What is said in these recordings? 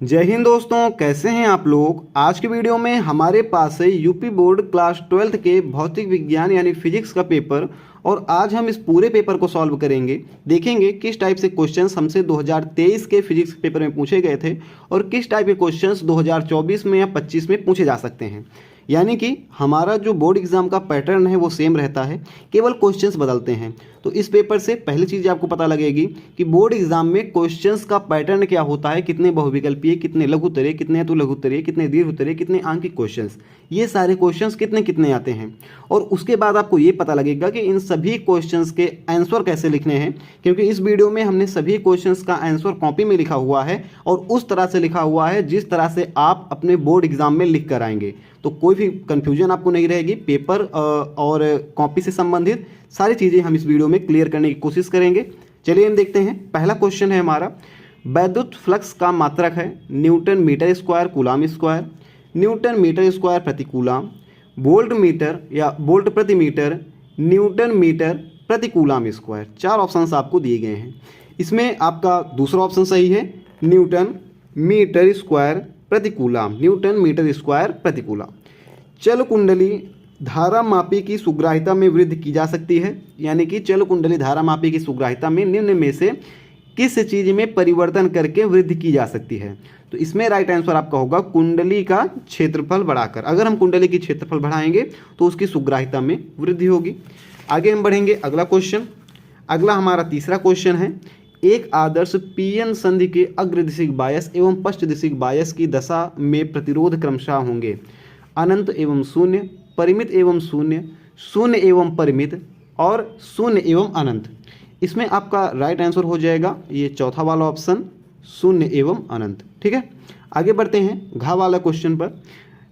जय हिंद दोस्तों, कैसे हैं आप लोग। आज की वीडियो में हमारे पास है यूपी बोर्ड क्लास 12th के भौतिक विज्ञान यानी फिजिक्स का पेपर। और आज हम इस पूरे पेपर को सॉल्व करेंगे, देखेंगे किस टाइप से क्वेश्चंस हमसे 2023 के फिजिक्स पेपर में पूछे गए थे और किस टाइप के क्वेश्चंस 2024 में या 25 में पूछे जा सकते हैं। यानी कि हमारा जो बोर्ड एग्जाम का पैटर्न है वो सेम रहता है, केवल क्वेश्चंस बदलते हैं। तो इस पेपर से पहली चीज़ आपको पता लगेगी कि बोर्ड एग्जाम में क्वेश्चंस का पैटर्न क्या होता है, कितने बहुविकल्पीय, कितने लघुत्तरीय, कितने अतुलघुत्तरीय, कितने दीर्घोत्तरीय, कितने आंकिक क्वेश्चंस, ये सारे क्वेश्चंस कितने कितने आते हैं। और उसके बाद आपको ये पता लगेगा कि इन सभी क्वेश्चंस के आंसर कैसे लिखने हैं, क्योंकि इस वीडियो में हमने सभी क्वेश्चंस का आंसर कॉपी में लिखा हुआ है और उस तरह से लिखा हुआ है जिस तरह से आप अपने बोर्ड एग्जाम में लिख कर आएंगे। तो कोई भी कंफ्यूजन आपको नहीं रहेगी। पेपर और कॉपी से संबंधित सारी चीज़ें हम इस वीडियो में क्लियर करने की कोशिश करेंगे। चलिए हम देखते हैं। पहला क्वेश्चन है हमारा, वैद्युत फ्लक्स का मात्रक है newton metre square coulomb square, newton metre square प्रति कूलाम, वोल्ट मीटर या वोल्ट प्रति मीटर, न्यूटन मीटर प्रति कूलाम स्क्वायर। चार ऑप्शंस आपको दिए गए हैं। इसमें आपका दूसरा ऑप्शन सही है, न्यूटन मीटर स्क्वायर प्रति कूलाम, न्यूटन मीटर स्क्वायर प्रति कूलाम। चल कुंडली धारा मापी की सुग्राहिता में वृद्धि की जा सकती है, यानी कि चल कुंडली धारा मापी की सुग्राहिता में निम्न में से किस चीज में परिवर्तन करके वृद्धि की जा सकती है। तो इसमें राइट आंसर आपका होगा कुंडली का क्षेत्रफल बढ़ाकर। अगर हम कुंडली की क्षेत्रफल बढ़ाएंगे तो उसकी सुग्राहिता में वृद्धि होगी। आगे हम बढ़ेंगे। अगला क्वेश्चन, अगला हमारा तीसरा क्वेश्चन है, एक आदर्श पीएन संधि के अग्रदिशिक बायस एवं पश्चदिशिक बायस की दशा में प्रतिरोध क्रमशः होंगे अनंत एवं शून्य, परिमित एवं शून्य, शून्य एवं परिमित और शून्य एवं अनंत। इसमें आपका राइट आंसर हो जाएगा ये चौथा वाला ऑप्शन, शून्य एवं अनंत। ठीक है, आगे बढ़ते हैं घ वाला क्वेश्चन पर।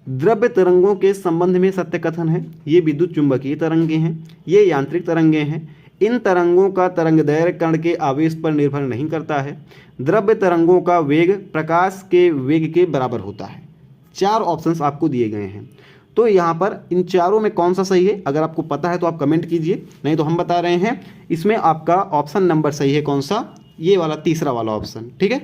द्रव्य तरंगों के संबंध में सत्य कथन है, ये विद्युत चुंबकीय तरंगे हैं, ये यांत्रिक तरंगे हैं। इन तरंगों का तरंगदैर्घ्य कण के आवेश पर निर्भर नहीं करता है। द्रव्य तरंगों का वेग प्रकाश के वेग के बराबर होता है। चार ऑप्शंस आपको दिए गए हैं। तो यहाँ पर इन चारों में कौन सा सही है, अगर आपको पता है तो आप कमेंट कीजिए, नहीं तो हम बता रहे हैं। इसमें आपका ऑप्शन नंबर सही है कौन सा, ये वाला तीसरा वाला ऑप्शन। ठीक है,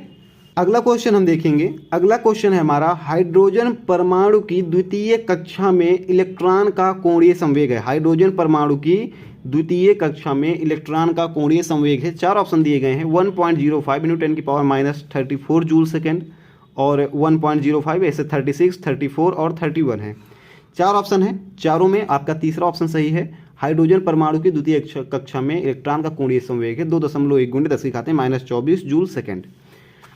अगला क्वेश्चन हम देखेंगे। अगला क्वेश्चन है हमारा, हाइड्रोजन परमाणु की द्वितीय कक्षा में इलेक्ट्रॉन का कोणीय संवेग है। हाइड्रोजन परमाणु की द्वितीय कक्षा में इलेक्ट्रॉन का कोणीय संवेग है। चार ऑप्शन दिए गए हैं, 1.05 × 10⁻⁻34 जूल सेकेंड और 1.05, ऐसे 36, 34 और 31 है। चार ऑप्शन है, चारों में आपका तीसरा ऑप्शन सही है। हाइड्रोजन परमाणु की द्वितीय कक्षा में इलेक्ट्रॉन का कोणीय संवेग है 2.1 × 10⁻24 जूल सेकेंड।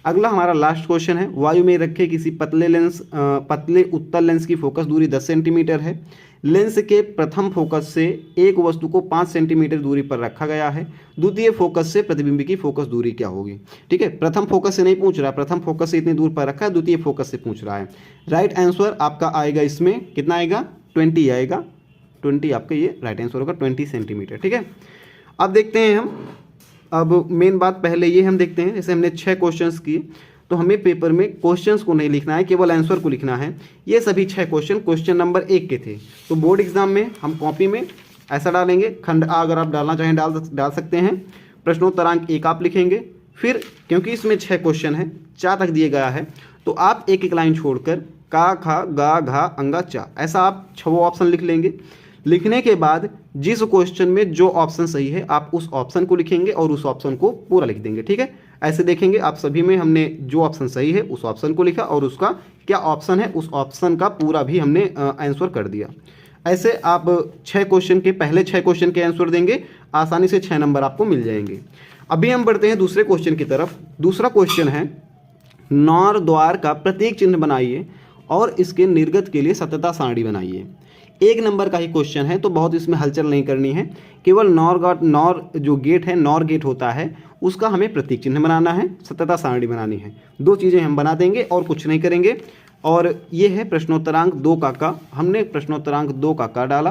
अगला हमारा लास्ट क्वेश्चन है, वायु में रखे किसी पतले उत्तल लेंस की फोकस दूरी 10 सेंटीमीटर है। लेंस के प्रथम फोकस से एक वस्तु को 5 सेंटीमीटर दूरी पर रखा गया है। द्वितीय फोकस से प्रतिबिंब की फोकस दूरी क्या होगी। ठीक है, प्रथम फोकस से नहीं पूछ रहा है, प्रथम फोकस से इतनी दूर पर रखा है, द्वितीय फोकस से पूछ रहा है। राइट आंसर आपका आएगा इसमें कितना आएगा, 20 आएगा। 20 आपका ये राइट आंसर होगा, 20 सेंटीमीटर। ठीक है, अब देखते हैं हम, अब मेन बात पहले ये हम देखते हैं। जैसे हमने 6 क्वेश्चंस किए, तो हमें पेपर में क्वेश्चंस को नहीं लिखना है, केवल आंसर को लिखना है। ये सभी 6 क्वेश्चन नंबर 1 के थे। तो बोर्ड एग्जाम में हम कॉपी में ऐसा डालेंगे, खंड आ अगर आप डालना चाहें डाल सकते हैं। प्रश्नोत्तरांक 1 आप लिखेंगे। फिर क्योंकि इसमें 6 क्वेश्चन है, 4 तक दिए गया है, तो आप एक एक लाइन छोड़कर का, खा, गा, घा, अंगा, चा, ऐसा आप 6 ऑप्शन लिख लेंगे। लिखने के बाद जिस क्वेश्चन में जो ऑप्शन सही है आप उस ऑप्शन को लिखेंगे और उस ऑप्शन को पूरा लिख देंगे। ठीक है, ऐसे देखेंगे आप सभी में हमने जो ऑप्शन सही है उस ऑप्शन को लिखा और उसका क्या ऑप्शन है उस ऑप्शन का पूरा भी हमने आंसर कर दिया। ऐसे आप 6 क्वेश्चन के पहले 6 क्वेश्चन के आंसर देंगे, आसानी से 6 नंबर आपको मिल जाएंगे। अभी हम बढ़ते हैं दूसरे क्वेश्चन की तरफ। दूसरा क्वेश्चन है, नौर द्वार का प्रतीक चिन्ह बनाइए और इसके निर्गत के लिए सत्यता सारणी बनाइए। 1 नंबर का ही क्वेश्चन है, तो बहुत इसमें हलचल नहीं करनी है। केवल नौर जो गेट है, नौर गेट होता है, उसका हमें प्रतीक चिन्ह बनाना है, सत्यता सारणी बनानी है। 2 चीज़ें हम बना देंगे और कुछ नहीं करेंगे। और ये है प्रश्नोत्तरांक 2 का, हमने प्रश्नोत्तरांक 2 का डाला,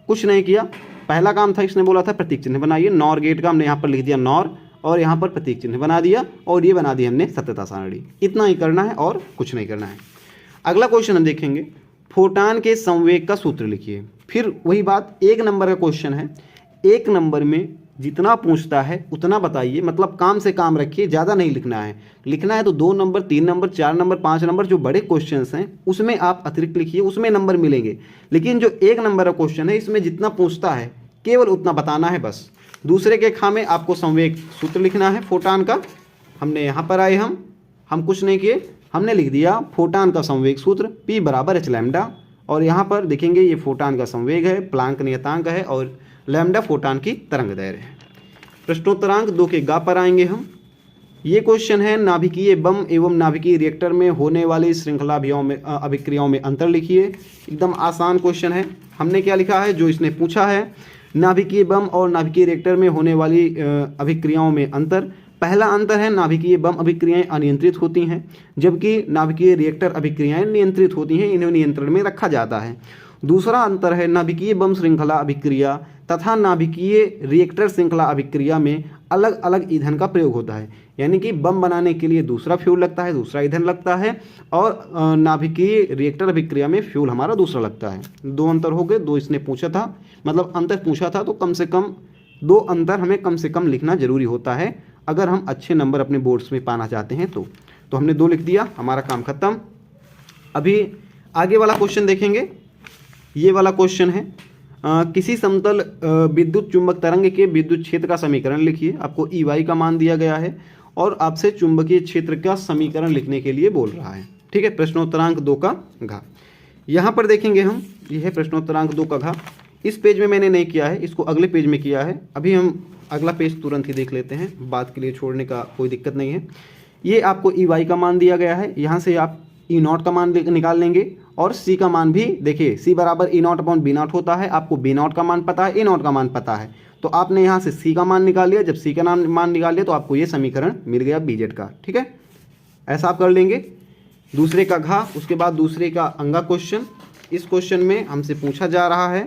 कुछ नहीं किया। पहला काम था, इसने बोला था प्रतीक चिन्ह बनाइए, नौर गेट का हमने यहाँ पर लिख दिया नौर और यहाँ पर प्रतीक चिन्ह बना दिया और ये बना दी हमने सत्यता सारणी। इतना ही करना है और कुछ नहीं करना है। अगला क्वेश्चन हम देखेंगे, फोटान के संवेग का सूत्र लिखिए। फिर वही बात, 1 नंबर का क्वेश्चन है। 1 नंबर में जितना पूछता है उतना बताइए, मतलब काम से काम रखिए, ज़्यादा नहीं लिखना है। लिखना है तो 2 नंबर, 3 नंबर, 4 नंबर, 5 नंबर जो बड़े क्वेश्चंस हैं उसमें आप अतिरिक्त लिखिए, उसमें नंबर मिलेंगे। लेकिन जो 1 नंबर का क्वेश्चन है इसमें जितना पूछता है केवल उतना बताना है बस। दूसरे के खा में आपको संवेग सूत्र लिखना है फोटान का। हमने यहाँ पर आए हम कुछ नहीं किए, हमने लिख दिया फोटान का संवेग सूत्र P बराबर h लैम्डा। और यहाँ पर देखेंगे ये फोटान का संवेग है, प्लांक नियतांक है और लैम्डा फोटान की तरंगदैर्घ्य है। प्रश्नोत्तरांक 2 के गा पर आएंगे हम। ये क्वेश्चन है नाभिकीय बम एवं नाभिकीय रिएक्टर में होने वाली श्रृंखला अभिक्रियाओं में अंतर लिखिए। एकदम आसान क्वेश्चन है। हमने क्या लिखा है, जो इसने पूछा है नाभिकीय बम और नाभिकीय रिएक्टर में होने वाली अभिक्रियाओं में अंतर। पहला अंतर है नाभिकीय बम अभिक्रियाएं अनियंत्रित होती हैं जबकि नाभिकीय रिएक्टर अभिक्रियाएं नियंत्रित होती हैं, इन्हें नियंत्रण में रखा जाता है। दूसरा अंतर है नाभिकीय बम श्रृंखला अभिक्रिया तथा नाभिकीय रिएक्टर श्रृंखला अभिक्रिया में अलग अलग ईंधन का प्रयोग होता है। यानी कि बम बनाने के लिए दूसरा फ्यूल लगता है, दूसरा ईंधन लगता है, और नाभिकीय रिएक्टर अभिक्रिया में फ्यूल हमारा दूसरा लगता है। 2 अंतर हो गए, 2 इसने पूछा था, मतलब अंतर पूछा था, तो कम से कम 2 अंतर हमें कम से कम लिखना जरूरी होता है अगर हम अच्छे नंबर अपने बोर्ड्स में पाना चाहते हैं तो हमने 2 लिख दिया, हमारा काम खत्म। अभी आगे वाला क्वेश्चन देखेंगे। ये वाला क्वेश्चन है किसी समतल विद्युत चुंबक तरंग के विद्युत क्षेत्र का समीकरण लिखिए। आपको EY का मान दिया गया है और आपसे चुंबकीय क्षेत्र का समीकरण लिखने के लिए बोल रहा है। ठीक है, प्रश्नोत्तरांक 2 का घ। यहाँ पर देखेंगे हम, यह है प्रश्नोत्तरांक 2 का घ। इस पेज में मैंने नहीं किया है, इसको अगले पेज में किया है। अभी हम अगला पेज तुरंत ही देख लेते हैं, बात के लिए छोड़ने का कोई दिक्कत नहीं है। ये आपको EY का मान दिया गया है, यहाँ से आप E0 का मान निकाल लेंगे और C का मान भी देखिए, C बराबर E0 अपॉन B0 होता है। आपको B0 का मान पता है, A0 का मान पता है, तो आपने यहाँ से C का मान निकाल लिया। जब C का मान निकाल लिया तो आपको ये समीकरण मिल गया BZ का। ठीक है, ऐसा आप कर लेंगे। दूसरे का घा, उसके बाद दूसरे का अंगा क्वेश्चन। इस क्वेश्चन में हमसे पूछा जा रहा है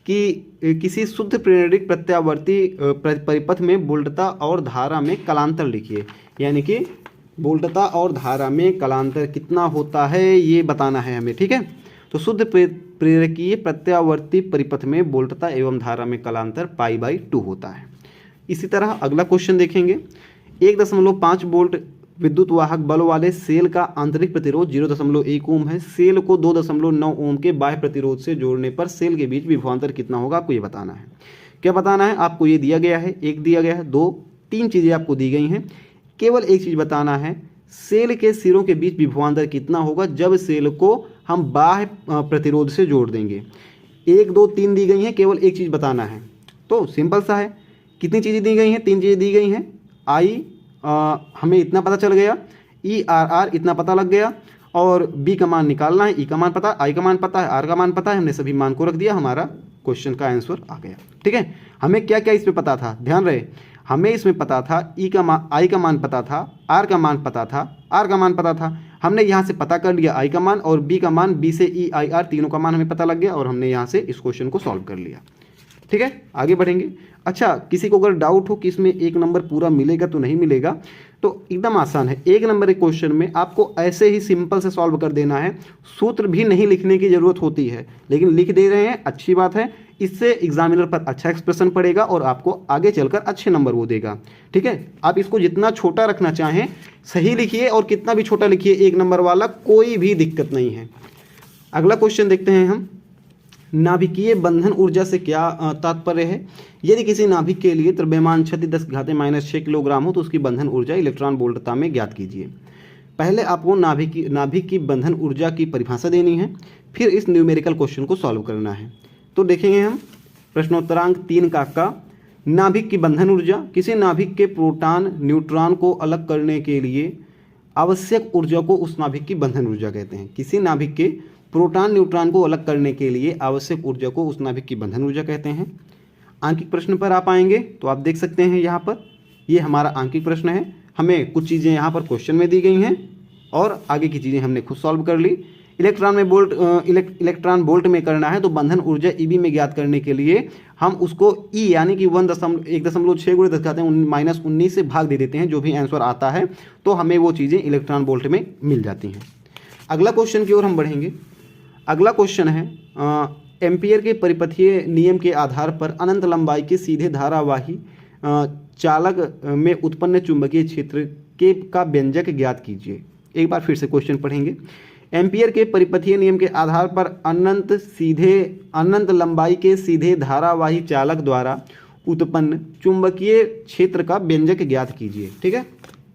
कि किसी शुद्ध प्रेरणिक प्रत्यावर्ती परिपथ में वोल्टता और धारा में कलांतर लिखिए। यानी कि वोल्टता और धारा में कलांतर कितना होता है ये बताना है हमें। ठीक है, तो शुद्ध प्रेरकीय प्रत्यावर्ती परिपथ में वोल्टता एवं धारा में कलांतर π/2 होता है। इसी तरह अगला क्वेश्चन देखेंगे। 1.5 वोल्ट विद्युत वाहक बल वाले सेल का आंतरिक प्रतिरोध 0.1 ओम है। सेल को 2.9 ओम के बाह्य प्रतिरोध से जोड़ने पर सेल के बीच विभवांतर कितना होगा, आपको ये बताना है। क्या बताना है आपको, ये दिया गया है, 1 दिया गया है, 2, 3 चीज़ें आपको दी गई हैं। केवल एक चीज़ बताना है, सेल के सिरों के बीच विभवांतर कितना होगा जब सेल को हम बाह्य प्रतिरोध से जोड़ देंगे। 1, 2, 3 दी गई हैं, केवल एक चीज़ बताना है। तो सिंपल सा है, कितनी चीज़ें दी गई हैं, 3 चीज़ें दी गई हैं। हमें इतना पता चल गया, ERR इतना पता लग गया, और B का मान निकालना है, E का मान पता, I का मान पता है, R का मान पता है। हमने सभी मान को रख दिया, हमारा क्वेश्चन का आंसर आ गया। ठीक है, हमें क्या क्या इसमें पता था, ध्यान रहे, हमें इसमें पता था I का मान पता था, R का मान पता था, R का मान पता था। हमने यहाँ से पता कर लिया I का मान, और B का मान, B से EIR तीनों का मान हमें पता लग गया, और हमने यहाँ से इस क्वेश्चन को सॉल्व कर लिया। ठीक है, आगे बढ़ेंगे। अच्छा, किसी को अगर डाउट हो कि इसमें 1 नंबर पूरा मिलेगा तो नहीं मिलेगा, तो एकदम आसान है। 1 नंबर के क्वेश्चन में आपको ऐसे ही सिंपल से सॉल्व कर देना है, सूत्र भी नहीं लिखने की ज़रूरत होती है, लेकिन लिख दे रहे हैं, अच्छी बात है। इससे एग्जामिनर पर अच्छा एक्सप्रेशन पड़ेगा और आपको आगे चलकर अच्छे नंबर वो देगा। ठीक है, आप इसको जितना छोटा रखना चाहें सही लिखिए, और कितना भी छोटा लिखिए 1 नंबर वाला, कोई भी दिक्कत नहीं है। अगला क्वेश्चन देखते हैं हम। नाभिकीय बंधन ऊर्जा से क्या तात्पर्य है। यदि किसी नाभिक के लिए द्रव्यमान क्षति 10⁻⁻6 किलोग्राम हो तो उसकी बंधन ऊर्जा इलेक्ट्रॉन वोल्टता में ज्ञात कीजिए। पहले आपको नाभिक की बंधन ऊर्जा की परिभाषा देनी है, फिर इस न्यूमेरिकल क्वेश्चन को सॉल्व करना है। तो देखेंगे हम प्रश्नोत्तरांक 3 का नाभिक की बंधन ऊर्जा। किसी नाभिक के प्रोटॉन न्यूट्रॉन को अलग करने के लिए आवश्यक ऊर्जा को उस नाभिक की बंधन ऊर्जा कहते हैं। किसी नाभिक के प्रोटॉन न्यूट्रॉन को अलग करने के लिए आवश्यक ऊर्जा को उस नाभिक की बंधन ऊर्जा कहते हैं। आंकिक प्रश्न पर आप आएंगे तो आप देख सकते हैं, यहाँ पर ये हमारा आंकिक प्रश्न है। हमें कुछ चीज़ें यहाँ पर क्वेश्चन में दी गई हैं और आगे की चीज़ें हमने खुद सॉल्व कर ली। इलेक्ट्रॉन वोल्ट में करना है तो बंधन ऊर्जा EB में ज्ञात करने के लिए हम उसको E यानी कि 1.6 × 10⁻⁻19 से भाग दे देते हैं, जो भी आंसर आता है तो हमें वो चीज़ें इलेक्ट्रॉन वोल्ट में मिल जाती हैं। अगला क्वेश्चन की ओर हम बढ़ेंगे। अगला क्वेश्चन है एम्पियर के परिपथीय नियम के आधार पर अनंत लंबाई के सीधे धारावाही चालक में उत्पन्न चुंबकीय क्षेत्र के का व्यंजक ज्ञात कीजिए। एक बार फिर से क्वेश्चन पढ़ेंगे। एम्पियर के परिपथीय नियम के आधार पर अनंत लंबाई के सीधे धारावाही चालक द्वारा उत्पन्न चुंबकीय क्षेत्र का व्यंजक ज्ञात कीजिए। ठीक है,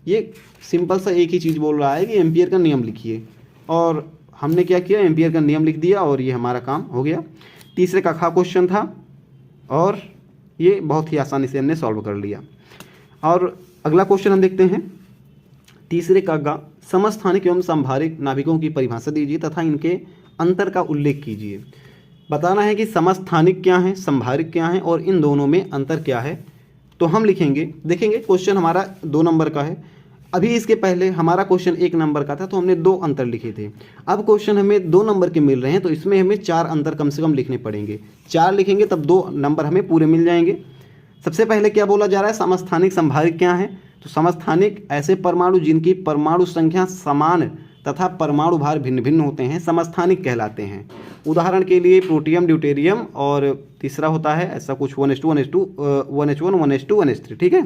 ये सिंपल सा एक ही चीज़ बोल रहा है कि एम्पियर का नियम लिखिए, और हमने क्या किया, एम्पियर का नियम लिख दिया और ये हमारा काम हो गया। तीसरे का खा क्वेश्चन था और ये बहुत ही आसानी से हमने सॉल्व कर लिया। और अगला क्वेश्चन हम देखते हैं। तीसरे का गा, समस्थानिक एवं संभारिक नाभिकों की परिभाषा दीजिए तथा इनके अंतर का उल्लेख कीजिए। बताना है कि समस्थानिक क्या है, संभारिक क्या है और इन दोनों में अंतर क्या है। तो हम लिखेंगे, देखेंगे क्वेश्चन हमारा 2 नंबर का है। अभी इसके पहले हमारा क्वेश्चन 1 नंबर का था, तो हमने 2 अंतर लिखे थे। अब क्वेश्चन हमें 2 नंबर के मिल रहे हैं, तो इसमें हमें 4 अंतर कम से कम लिखने पड़ेंगे। 4 लिखेंगे तब 2 नंबर हमें पूरे मिल जाएंगे। सबसे पहले क्या बोला जा रहा है, समस्थानिक संभारिक क्या है। तो समस्थानिक ऐसे परमाणु जिनकी परमाणु संख्या समान तथा परमाणु भार भिन्न भिन्न होते हैं समस्थानिक कहलाते हैं। उदाहरण के लिए प्रोटियम, ड्यूटेरियम, और तीसरा होता है ऐसा कुछ 1:1, 1:1, 1:2, 1:3। ठीक है,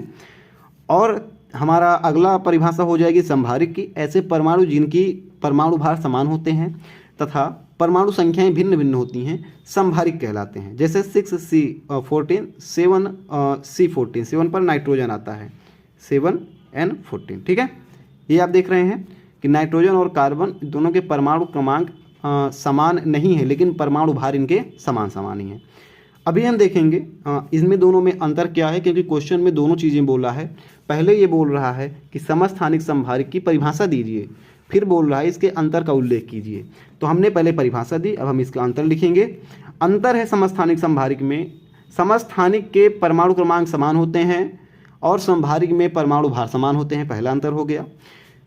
और हमारा अगला परिभाषा हो जाएगी संभारिक की, ऐसे परमाणु जिनकी परमाणु भार समान होते हैं तथा परमाणु संख्याएं भिन्न भिन्न होती हैं संभारिक कहलाते हैं। जैसे 6C14, 7C14, 7 पर नाइट्रोजन आता है, 7N14। ठीक है, ये आप देख रहे हैं कि नाइट्रोजन और कार्बन दोनों के परमाणु क्रमांक समान नहीं है, लेकिन परमाणु भार इनके समान समान ही है। अभी हम देखेंगे इसमें दोनों में अंतर क्या है, क्योंकि क्वेश्चन में दोनों चीज़ें बोला है। पहले ये बोल रहा है कि समस्थानिक संभारिक की परिभाषा दीजिए, फिर बोल रहा है इसके अंतर का उल्लेख कीजिए। तो हमने पहले परिभाषा दी, अब हम इसका अंतर लिखेंगे। अंतर है समस्थानिक संभारिक में, समस्थानिक के परमाणु क्रमांक समान होते हैं और संभारिक में परमाणु भार समान होते हैं। पहला अंतर हो गया।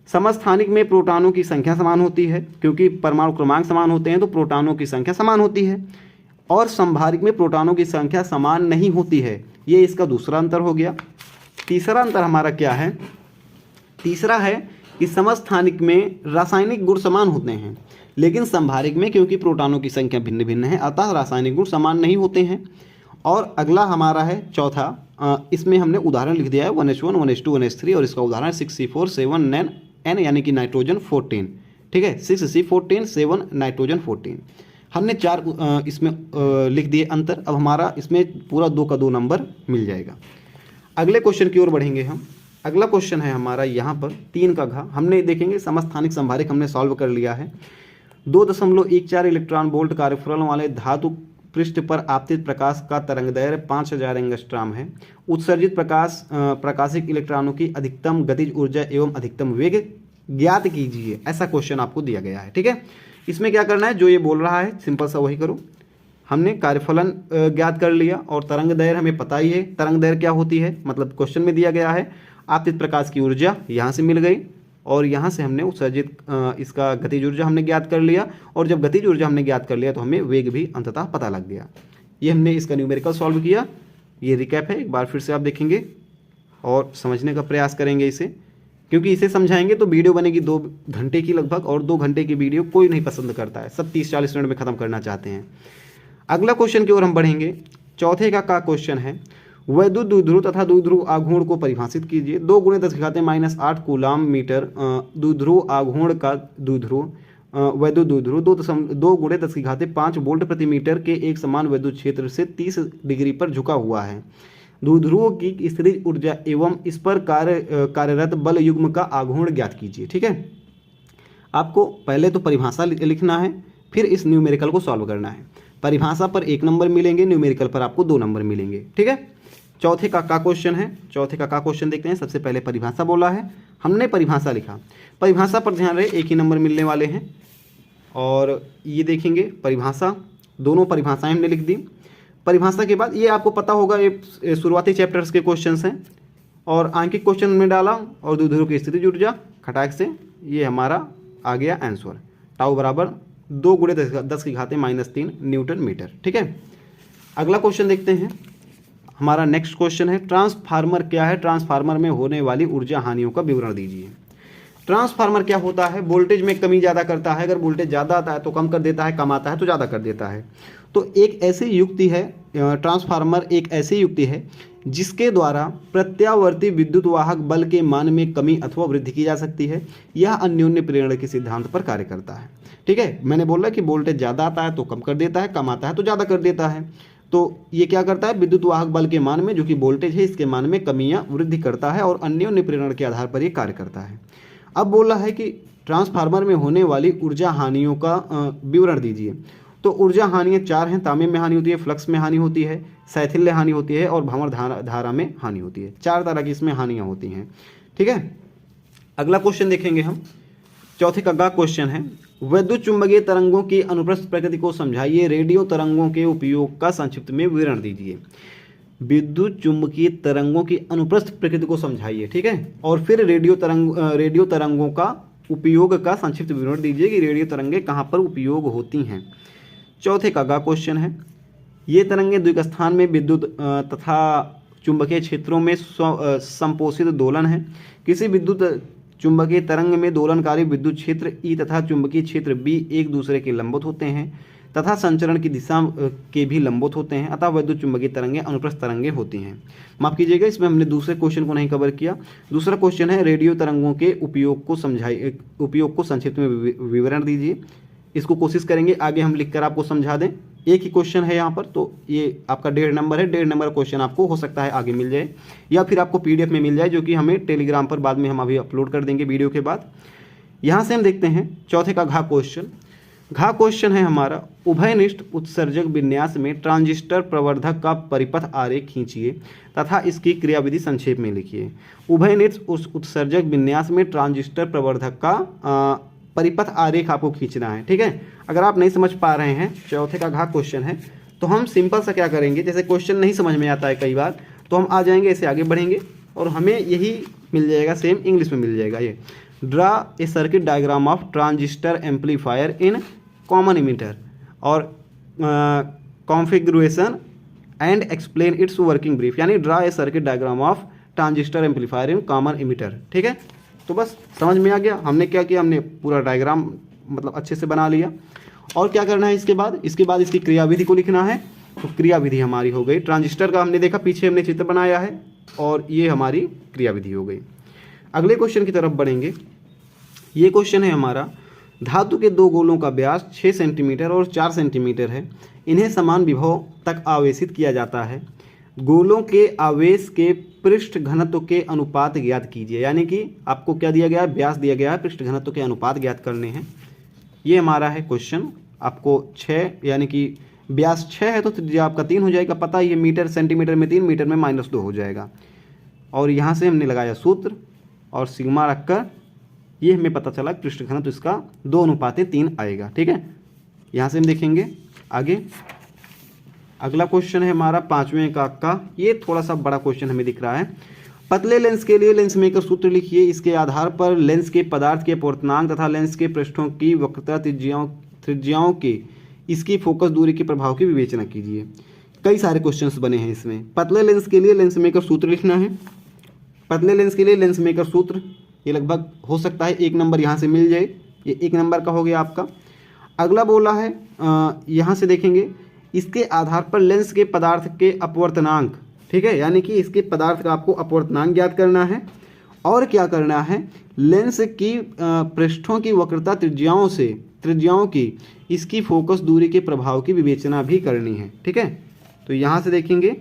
समस्थानिक में प्रोटॉनों की संख्या समान होती है, क्योंकि परमाणु क्रमांक समान होते हैं तो प्रोटॉनों की संख्या समान होती है, और संभारिक में प्रोटॉनों की संख्या समान नहीं होती है। ये इसका दूसरा अंतर हो गया। तीसरा अंतर हमारा क्या है, तीसरा है कि समस्थानिक में रासायनिक गुण समान होते हैं, लेकिन संभारिक में क्योंकि प्रोटॉनों की संख्या भिन्न भिन्न है अतः रासायनिक गुण समान नहीं होते हैं। और अगला हमारा है चौथा, इसमें हमने उदाहरण लिख दिया है 1:1, 1:2, 1:3, और इसका उदाहरण 6C4, 7N यानी कि नाइट्रोजन 14। ठीक है, 6C14, 7 नाइट्रोजन 14। हमने 4 इसमें लिख दिए अंतर। अब हमारा इसमें पूरा 2 का 2 नंबर मिल जाएगा। अगले क्वेश्चन की ओर बढ़ेंगे हम। अगला क्वेश्चन है हमारा यहाँ पर 3 का घ। हमने देखेंगे समस्थानिक संभारिक हमने सॉल्व कर लिया है। 2.14 इलेक्ट्रॉन वोल्ट कार्यफल वाले धातु पृष्ठ पर आपतित प्रकाश का तरंगदैर्घ्य 5000 एंगस्ट्रॉम है। उत्सर्जित प्रकाशिक इलेक्ट्रॉनों की अधिकतम गतिज ऊर्जा एवं अधिकतम वेग ज्ञात कीजिए। ऐसा क्वेश्चन आपको दिया गया है। ठीक है, इसमें क्या करना है, जो ये बोल रहा है सिंपल सा वही करो। हमने कार्यफलन ज्ञात कर लिया और तरंगदैर्घ्य हमें पता ही है। तरंगदैर्घ्य क्या होती है, मतलब क्वेश्चन में दिया गया है। आपतित प्रकाश की ऊर्जा यहाँ से मिल गई और यहाँ से हमने उत्सर्जित इसका गतिज ऊर्जा हमने ज्ञात कर लिया, और जब गतिज ऊर्जा हमने ज्ञात कर लिया तो हमें वेग भी अंततः पता लग गया। ये हमने इसका न्यूमेरिकल सॉल्व किया। ये रिकैप है, एक बार फिर से आप देखेंगे और समझने का प्रयास करेंगे इसे, क्योंकि इसे समझाएंगे तो वीडियो बनेगी 2 घंटे की लगभग, और 2 घंटे की वीडियो कोई नहीं पसंद करता है, सब 30-40 मिनट में ख़त्म करना चाहते हैं। अगला क्वेश्चन की ओर हम बढ़ेंगे। चौथे का क्वेश्चन है, वैद्युत द्विध्रुव तथा द्विध्रुव आघूर्ण को परिभाषित कीजिए। 2 × 10⁻⁸ कूलाम मीटर द्विध्रुव आघूर्ण का द्विध्रुव वैद्युत द्विध्रुव 2 × 10⁵ वोल्ट प्रति मीटर के एक समान वैद्युत क्षेत्र से 30 डिग्री पर झुका हुआ है। द्विध्रुव की स्थितिज ऊर्जा एवं इस पर कार्यरत बल युग्म का आघूर्ण ज्ञात कीजिए। ठीक है, आपको पहले तो परिभाषा लिखना है, फिर इस न्यूमेरिकल को सॉल्व करना है। परिभाषा पर 1 नंबर मिलेंगे, न्यूमेरिकल पर आपको 2 नंबर मिलेंगे। ठीक है, चौथे का क्वेश्चन है। चौथे का क्वेश्चन देखते हैं। सबसे पहले परिभाषा बोला है, हमने परिभाषा लिखा। परिभाषा पर ध्यान रहे, 1 ही नंबर मिलने वाले हैं। और ये देखेंगे परिभाषा, दोनों परिभाषाएं हमने लिख दी। परिभाषा के बाद ये आपको पता होगा, ये शुरुआती चैप्टर्स के क्वेश्चंस हैं और आंकिक क्वेश्चन में डाला और द्विध्रुव की स्थितिज ऊर्जा खटाक से ये हमारा आ गया आंसर। टाउ बराबर 2 × 10⁻³ न्यूटन मीटर। ठीक है, अगला क्वेश्चन देखते हैं। हमारा नेक्स्ट क्वेश्चन है, ट्रांसफार्मर क्या है, ट्रांसफार्मर में होने वाली ऊर्जा हानियों का विवरण दीजिए। ट्रांसफार्मर क्या होता है, वोल्टेज में कमी ज़्यादा करता है। अगर वोल्टेज ज़्यादा आता है तो कम कर देता है, कम आता है तो ज़्यादा कर देता है। तो एक ऐसी युक्ति है, ट्रांसफार्मर एक ऐसी युक्ति है जिसके द्वारा प्रत्यावर्ती विद्युत वाहक बल के मान में कमी अथवा वृद्धि की जा सकती है। यह अन्योन्य प्रेरण के सिद्धांत पर कार्य करता है। ठीक है, मैंने बोला कि वोल्टेज ज़्यादा आता है तो कम कर देता है, कम आता है तो ज़्यादा कर देता है। तो ये क्या करता है, विद्युत वाहक बल के मान में, जो कि वोल्टेज है, इसके मान में कमी या वृद्धि करता है और अन्योन्य प्रेरण के आधार पर ये कार्य करता है। अब बोल रहा है कि ट्रांसफार्मर में होने वाली ऊर्जा हानियों का विवरण दीजिए। तो ऊर्जा हानियाँ 4 हैं। तांबे में हानि होती है, फ्लक्स में हानि होती है, शैथिल्य हानि होती है और भंवर धारा में हानि होती है। 4 तरह की इसमें हानियाँ होती हैं। ठीक है, अगला क्वेश्चन देखेंगे हम। चौथे का क्वेश्चन है, विद्युत चुंबकीय तरंगों की अनुप्रस्थ प्रकृति को समझाइए। रेडियो तरंगों के उपयोग का संक्षिप्त में विवरण दीजिए। विद्युत चुंबकीय तरंगों की अनुप्रस्थ प्रकृति को समझाइए। ठीक है, और फिर रेडियो तरंगों का उपयोग का संक्षिप्त विवरण दीजिए कि रेडियो तरंगें कहाँ पर उपयोग होती हैं। चौथे का क्वेश्चन है, ये तरंगें द्विक स्थान में विद्युत तथा चुंबकीय क्षेत्रों में संपोषित दोलन है। किसी विद्युत चुंबकीय तरंग में दोलनकारी विद्युत क्षेत्र ई तथा चुंबकीय क्षेत्र बी एक दूसरे के लंबवत होते हैं तथा संचरण की दिशा के भी लंबवत होते हैं, अतः विद्युत चुंबकीय तरंगें अनुप्रस्थ तरंगें होती हैं। माफ कीजिएगा, इसमें हमने दूसरे क्वेश्चन को नहीं कवर किया। दूसरा क्वेश्चन है, रेडियो तरंगों के उपयोग को संक्षिप्त में विवरण दीजिए। इसको कोशिश करेंगे आगे हम लिखकर आपको समझा दें। एक ही क्वेश्चन है यहाँ पर, तो ये आपका 1.5 नंबर है। 1.5 नंबर क्वेश्चन आपको हो सकता है आगे मिल जाए या फिर आपको PDF में मिल जाए, जो कि हमें टेलीग्राम पर बाद में हम अभी अपलोड कर देंगे वीडियो के बाद। यहाँ से हम देखते हैं चौथे का क्वेश्चन। क्वेश्चन है हमारा, उभयनिष्ठ उत्सर्जक विन्यास में ट्रांजिस्टर प्रवर्धक का परिपथ आरेख खींचिए तथा इसकी क्रियाविधि संक्षेप में लिखिए। उभयनिष्ठ उत्सर्जक विन्यास में ट्रांजिस्टर प्रवर्धक का परिपथ आरेख आपको खींचना है। ठीक है, अगर आप नहीं समझ पा रहे हैं, चौथे का क्वेश्चन है, तो हम सिंपल सा क्या करेंगे, जैसे क्वेश्चन नहीं समझ में आता है कई बार, तो हम आ जाएंगे, ऐसे आगे बढ़ेंगे और हमें यही मिल जाएगा, सेम इंग्लिश में मिल जाएगा। ये draw a circuit diagram of transistor amplifier in common emitter और configuration and explain its working brief, यानी draw a circuit diagram of transistor amplifier in common emitter. ठीक है, तो बस समझ में आ गया। हमने क्या किया, हमने पूरा डायग्राम मतलब अच्छे से बना लिया। और क्या करना है इसके बाद इसकी क्रियाविधि को लिखना है। तो क्रियाविधि हमारी हो गई, ट्रांजिस्टर का हमने देखा, पीछे हमने चित्र बनाया है और ये हमारी क्रियाविधि हो गई। अगले क्वेश्चन की तरफ बढ़ेंगे। ये क्वेश्चन है हमारा, धातु के 2 गोलों का व्यास 6 सेंटीमीटर और 4 सेंटीमीटर है। इन्हें समान विभव तक आवेशित किया जाता है। गोलों के आवेश के पृष्ठ घनत्व के अनुपात ज्ञात कीजिए। यानी कि आपको क्या दिया गया है, व्यास दिया गया है, पृष्ठ घनत्व के अनुपात ज्ञात करने हैं। ये हमारा है क्वेश्चन। आपको 6 यानी कि व्यास 6 है तो त्रिज्या आपका 3 हो जाएगा, पता ही है, मीटर सेंटीमीटर में 3, मीटर में -2 हो जाएगा। और यहाँ से हमने लगाया सूत्र और सिग्मा रखकर ये हमें पता चला पृष्ठ घनत्व इसका 2:3 आएगा। ठीक है, यहाँ से हम देखेंगे आगे। अगला क्वेश्चन है हमारा 5वें का ये थोड़ा सा बड़ा क्वेश्चन हमें दिख रहा है। पतले लेंस के लिए लेंस मेकर सूत्र लिखिए। इसके आधार पर लेंस के पदार्थ के अपवर्तनांक तथा लेंस के पृष्ठों की वक्रता त्रिज्याओं के इसकी फोकस दूरी के प्रभाव की विवेचना कीजिए। कई सारे क्वेश्चंस बने हैं इसमें। पतले लेंस के लिए लेंस मेकर सूत्र लिखना है। पतले लेंस के लिए लेंस मेकर सूत्र ये लगभग हो सकता है 1 नंबर यहाँ से मिल जाए, ये 1 नंबर का हो गया आपका। अगला बोला है यहाँ से देखेंगे, इसके आधार पर लेंस के पदार्थ के अपवर्तनांक। ठीक है, यानी कि इसके पदार्थ का आपको अपवर्तनांक ज्ञात करना है और क्या करना है, लेंस की पृष्ठों की वक्रता त्रिज्याओं की इसकी फोकस दूरी के प्रभाव की विवेचना भी करनी है। ठीक है, तो यहाँ से देखेंगे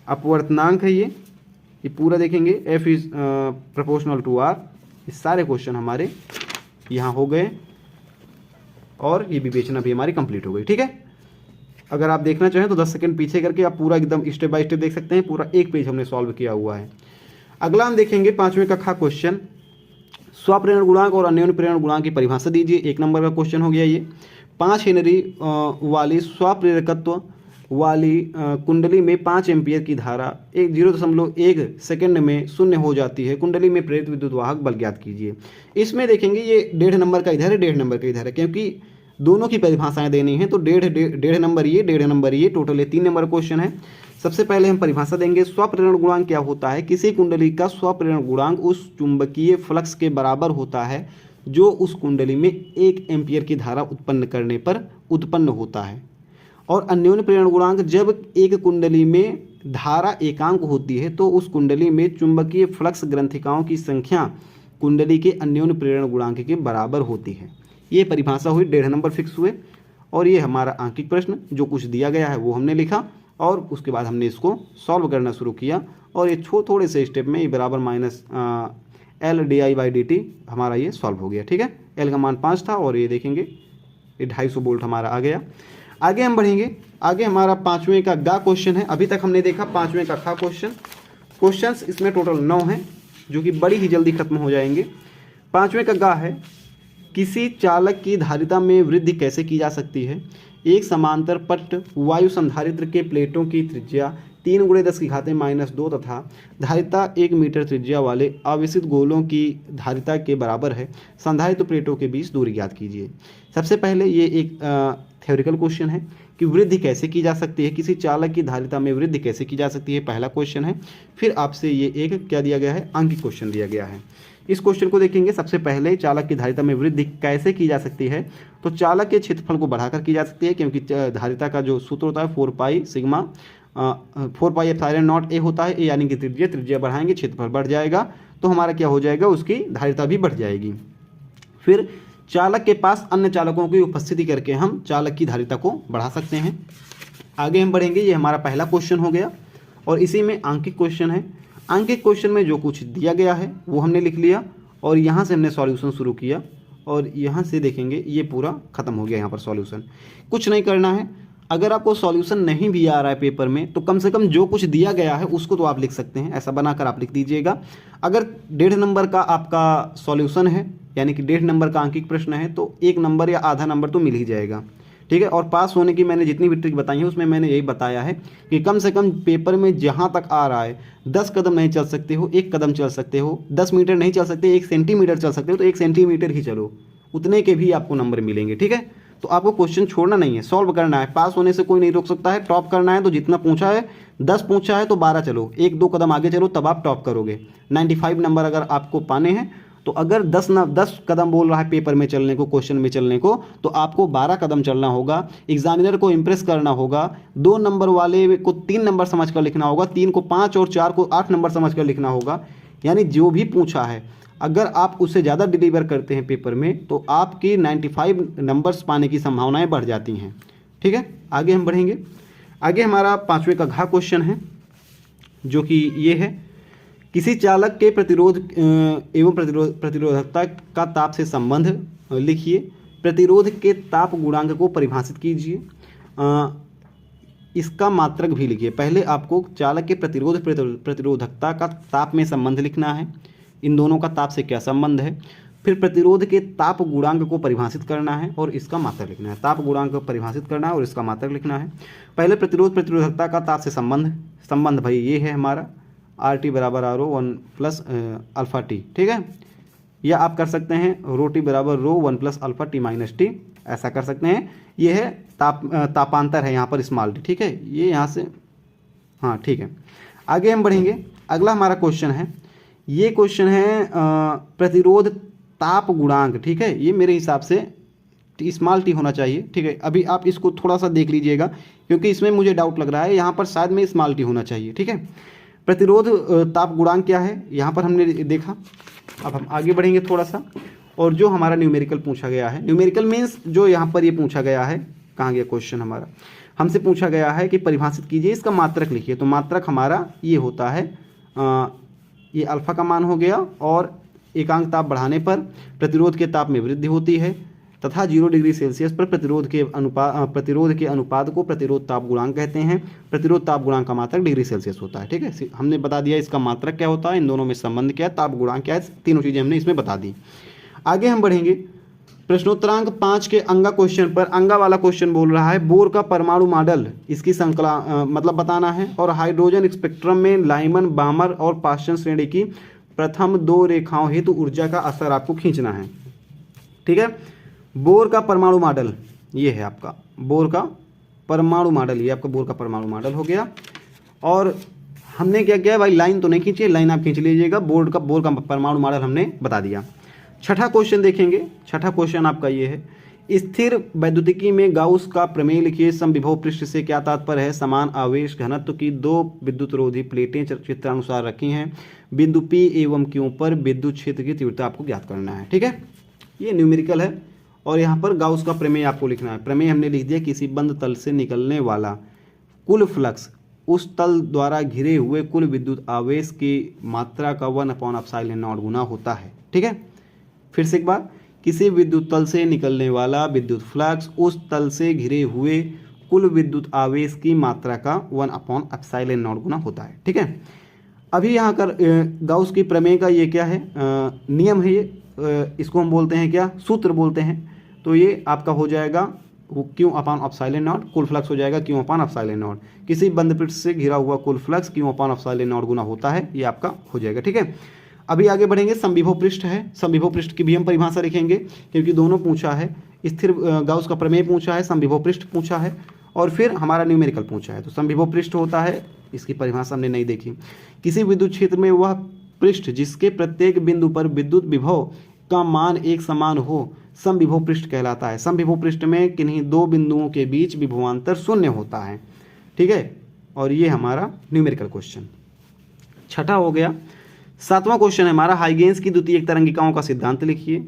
अपवर्तनांक है ये पूरा देखेंगे, F is proportional to R। ये सारे क्वेश्चन हमारे यहाँ हो गए और ये विवेचना भी हमारी कंप्लीट हो गई। ठीक है, अगर आप देखना चाहें तो 10 सेकंड पीछे करके आप पूरा एकदम स्टेप बाय स्टेप देख सकते हैं। पूरा 1 पेज हमने सॉल्व किया हुआ है। अगला हम देखेंगे 5वें का क्वेश्चन, स्वप्रेरण गुणांक और अन्योन्य प्रेरण गुणांक की परिभाषा दीजिए। 1 नंबर का क्वेश्चन हो गया ये। 5 हेनरी वाली स्वप्रेरकत्व वाली कुंडली में 5 एम्पियर की धारा 0.1 सेकंड में शून्य हो जाती है। कुंडली में प्रेरित विद्युत वाहक बल ज्ञात कीजिए। इसमें देखेंगे ये 1.5 नंबर का इधर है, 1.5 नंबर का इधर है, क्योंकि दोनों की परिभाषाएं देनी है। तो 1.5 नंबर ये, 1.5 नंबर ये, टोटल ये 3 नंबर क्वेश्चन है। सबसे पहले हम परिभाषा देंगे। स्वप्रेरण गुणांक क्या होता है? किसी कुंडली का स्वप्रेरण गुणांक उस चुंबकीय फ्लक्स के बराबर होता है जो उस कुंडली में 1 एम्पीयर की धारा उत्पन्न करने पर उत्पन्न होता है। और अन्योन्य प्रेरण गुणांक, जब एक कुंडली में धारा एकांक होती है तो उस कुंडली में चुंबकीय फ्लक्स ग्रंथिकाओं की संख्या कुंडली के अन्योन्य प्रेरण गुणांक के बराबर होती है। ये परिभाषा हुई, 1.5 नंबर फिक्स हुए। और ये हमारा आंकिक प्रश्न, जो कुछ दिया गया है वो हमने लिखा और उसके बाद हमने इसको सॉल्व करना शुरू किया। और ये थोड़े से स्टेप में ये बराबर -L/di/dt हमारा ये सॉल्व हो गया। ठीक है, L का मान 5 था और ये देखेंगे ये 250 वोल्ट हमारा आ गया। आगे हम बढ़ेंगे। आगे हमारा 5वें का गा क्वेश्चन है। अभी तक हमने देखा 5वें का खा क्वेश्चंस इसमें टोटल 9 हैं जो कि बड़ी ही जल्दी खत्म हो जाएंगे। 5वें का गा है, किसी चालक की धारिता में वृद्धि कैसे की जा सकती है? एक समांतर पट्ट वायु संधारित्र के प्लेटों की त्रिज्या 3 × 10⁻² तथा धारिता 1 मीटर त्रिज्या वाले आवेशित गोलों की धारिता के बराबर है। संधारित्र प्लेटों के बीच दूरी ज्ञात कीजिए। सबसे पहले ये एक थ्योरिकल क्वेश्चन है कि वृद्धि कैसे की जा सकती है, किसी चालक की धारिता में वृद्धि कैसे की जा सकती है, पहला क्वेश्चन है। फिर आपसे ये एक क्या दिया गया है, आंकिक क्वेश्चन दिया गया है। इस क्वेश्चन को देखेंगे। सबसे पहले चालक की धारिता में वृद्धि कैसे की जा सकती है, तो चालक के क्षेत्रफल को बढ़ाकर की जा सकती है, क्योंकि धारिता का जो सूत्र होता है 4πε0a होता है, यानी कि त्रिज्या बढ़ाएंगे क्षेत्रफल बढ़ जाएगा तो हमारा क्या हो जाएगा, उसकी धारिता भी बढ़ जाएगी। फिर चालक के पास अन्य चालकों की उपस्थिति करके हम चालक की धारिता को बढ़ा सकते हैं। आगे हम बढ़ेंगे। ये हमारा पहला क्वेश्चन हो गया और इसी में आंकिक क्वेश्चन है। आंकिक क्वेश्चन में जो कुछ दिया गया है वो हमने लिख लिया और यहाँ से हमने सॉल्यूशन शुरू किया और यहाँ से देखेंगे ये पूरा खत्म हो गया। यहाँ पर सॉल्यूशन कुछ नहीं करना है। अगर आपको सॉल्यूशन नहीं भी आ रहा है पेपर में तो कम से कम जो कुछ दिया गया है उसको तो आप लिख सकते हैं, ऐसा बनाकर आप लिख दीजिएगा। अगर 1.5 नंबर का आपका सॉल्यूशन है, यानी कि 1.5 नंबर का आंकिक प्रश्न है, तो 1 नंबर या आधा नंबर तो मिल ही जाएगा। ठीक है, और पास होने की मैंने जितनी भी ट्रिक बताई है उसमें मैंने यही बताया है कि कम से कम पेपर में जहाँ तक आ रहा है 10 कदम नहीं चल सकते हो, 1 कदम चल सकते हो, 10 मीटर नहीं चल सकते, 1 सेंटीमीटर चल सकते हो, तो 1 सेंटीमीटर ही चलो, उतने के भी आपको नंबर मिलेंगे। ठीक है, तो आपको क्वेश्चन छोड़ना नहीं है, सॉल्व करना है। पास होने से कोई नहीं रोक सकता है। टॉप करना है तो जितना पूछा है 10 पूछा है तो 12 चलो, 1-2 कदम आगे चलो, तब आप टॉप करोगे। 95 नंबर अगर आपको पाने हैं तो अगर 10 कदम बोल रहा है पेपर में चलने को, क्वेश्चन में चलने को, तो आपको 12 कदम चलना होगा। एग्जामिनर को इंप्रेस करना होगा। 2 नंबर वाले को 3 नंबर समझ कर लिखना होगा, 3 को 5 और 4 को 8 नंबर समझ कर लिखना होगा। यानी जो भी पूछा है अगर आप उससे ज़्यादा डिलीवर करते हैं पेपर में तो आपकी 95 नंबर्स पाने की संभावनाएं बढ़ जाती हैं। ठीक है, आगे हम बढ़ेंगे। आगे हमारा 5वें का घ क्वेश्चन है जो कि ये है, किसी चालक के प्रतिरोध एवं प्रतिरोधकता का ताप से संबंध लिखिए। प्रतिरोध के ताप गुणांक को परिभाषित कीजिए। इसका मात्रक भी लिखिए। पहले आपको चालक के प्रतिरोधकता का ताप में संबंध लिखना है, इन दोनों का ताप से क्या संबंध है। फिर प्रतिरोध के ताप गुणांक को परिभाषित करना है और इसका मात्रक लिखना है। ताप गुणांक को परिभाषित करना है और इसका मात्रक लिखना है। पहले प्रतिरोधकता का ताप से संबंध भाई ये है हमारा RT = RO 1 + αT। ठीक है, या आप कर सकते हैं ρT = ρ 1 + αT - T, ऐसा कर सकते हैं। ये है तापांतर है यहाँ पर स्मॉल t। ठीक है, ये यहाँ से हाँ ठीक है। आगे हम बढ़ेंगे। अगला हमारा क्वेश्चन है, ये क्वेश्चन है प्रतिरोध ताप गुणांक। ठीक है, ये मेरे हिसाब से स्मॉल t होना चाहिए। ठीक है, अभी आप इसको थोड़ा सा देख लीजिएगा क्योंकि इसमें मुझे डाउट लग रहा है, यहाँ पर शायद में स्मॉल t होना चाहिए। ठीक है, प्रतिरोध ताप गुणांक क्या है यहाँ पर हमने देखा। अब हम आगे बढ़ेंगे थोड़ा सा, और जो हमारा न्यूमेरिकल पूछा गया है, न्यूमेरिकल मीन्स जो यहाँ पर ये पूछा गया है, कहाँ गया क्वेश्चन हमारा, हमसे पूछा गया है कि परिभाषित कीजिए, इसका मात्रक लिखिए। तो मात्रक हमारा ये होता है, ये अल्फा का मान हो गया और एकांक ताप बढ़ाने पर प्रतिरोध के ताप में वृद्धि होती है तथा 0 डिग्री सेल्सियस पर प्रतिरोध के अनुपात को प्रतिरोध ताप गुणांक कहते हैं। प्रतिरोध ताप गुणांक का मात्रक डिग्री सेल्सियस होता है। ठीक है, हमने बता दिया इसका मात्रक क्या होता है, इन दोनों में संबंध क्या है, ताप गुणांक क्या है, तीनों चीज़ें हमने इसमें बता दी। आगे हम बढ़ेंगे। प्रश्नोत्तरांक 5 के अंगा क्वेश्चन पर, अंगा वाला क्वेश्चन बोल रहा है बोर का परमाणु मॉडल, इसकी संकला मतलब बताना है, और हाइड्रोजन स्पेक्ट्रम में लाइमन, बामर और पाश्चन श्रेणी की प्रथम 2 रेखाओं हेतु ऊर्जा का असर आपको खींचना है। ठीक है, बोर का परमाणु मॉडल ये है आपका बोर का परमाणु मॉडल, ये आपका बोर का परमाणु मॉडल हो गया। और हमने क्या किया भाई, लाइन तो नहीं खींची, लाइन आप खींच लीजिएगा। बोर्ड का परमाणु मॉडल हमने बता दिया। छठा क्वेश्चन देखेंगे। छठा क्वेश्चन आपका ये है, स्थिर वैद्युतिकी में गाउस का प्रमेय लिखिए। समविभव पृष्ठ से क्या तात्पर्य है? समान आवेश घनत्व की दो विद्युत रोधी प्लेटें चित्रानुसार रखी हैं। बिंदु P एवं Q पर विद्युत क्षेत्र की तीव्रता आपको ज्ञात करना है। ठीक है, ये न्यूमेरिकल है और यहाँ पर गाउस का प्रमेय आपको लिखना है। प्रमेय हमने लिख दिया, किसी बंद तल से निकलने वाला कुल फ्लक्स उस तल द्वारा घिरे हुए कुल विद्युत आवेश की मात्रा का 1/ε0 गुना होता है। ठीक है, फिर से एक बार, किसी विद्युत तल से निकलने वाला विद्युत फ्लक्स उस तल से घिरे हुए कुल विद्युत आवेश की मात्रा का 1/ε0 गुना होता है। ठीक है, अभी यहाँ कर गाउस की प्रमेय का ये क्या है, नियम है ये, इसको हम बोलते हैं क्या, सूत्र बोलते हैं। तो ये आपका हो जाएगा वो Q/ε0, कुल फ्लक्स हो जाएगा Q/ε0। किसी बंद पृष्ठ से घिरा हुआ कुल फ्लक्स Q/ε0 गुना होता है, ये आपका हो जाएगा। ठीक है, अभी आगे बढ़ेंगे। समविभव पृष्ठ है, समविभव पृष्ठ की भी हम परिभाषा लिखेंगे क्योंकि दोनों पूछा है। स्थिर गाउस का प्रमेय पूछा है, समविभव पृष्ठ पूछा है और फिर हमारा न्यूमेरिकल पूछा है। तो समविभव पृष्ठ होता है, इसकी परिभाषा हमने नहीं देखी। किसी विद्युत क्षेत्र में वह पृष्ठ जिसके प्रत्येक बिंदु पर विद्युत विभव का मान एक समान हो समविभव पृष्ठ कहलाता है। समविभव पृष्ठ में किन्हीं दो बिंदुओं के बीच विभवांतर शून्य होता है। ठीक है, और ये हमारा न्यूमेरिकल क्वेश्चन छठा हो गया। सातवां क्वेश्चन है हमारा, हाइगेंस की द्वितीयक तरंगिकाओं का सिद्धांत लिखिए।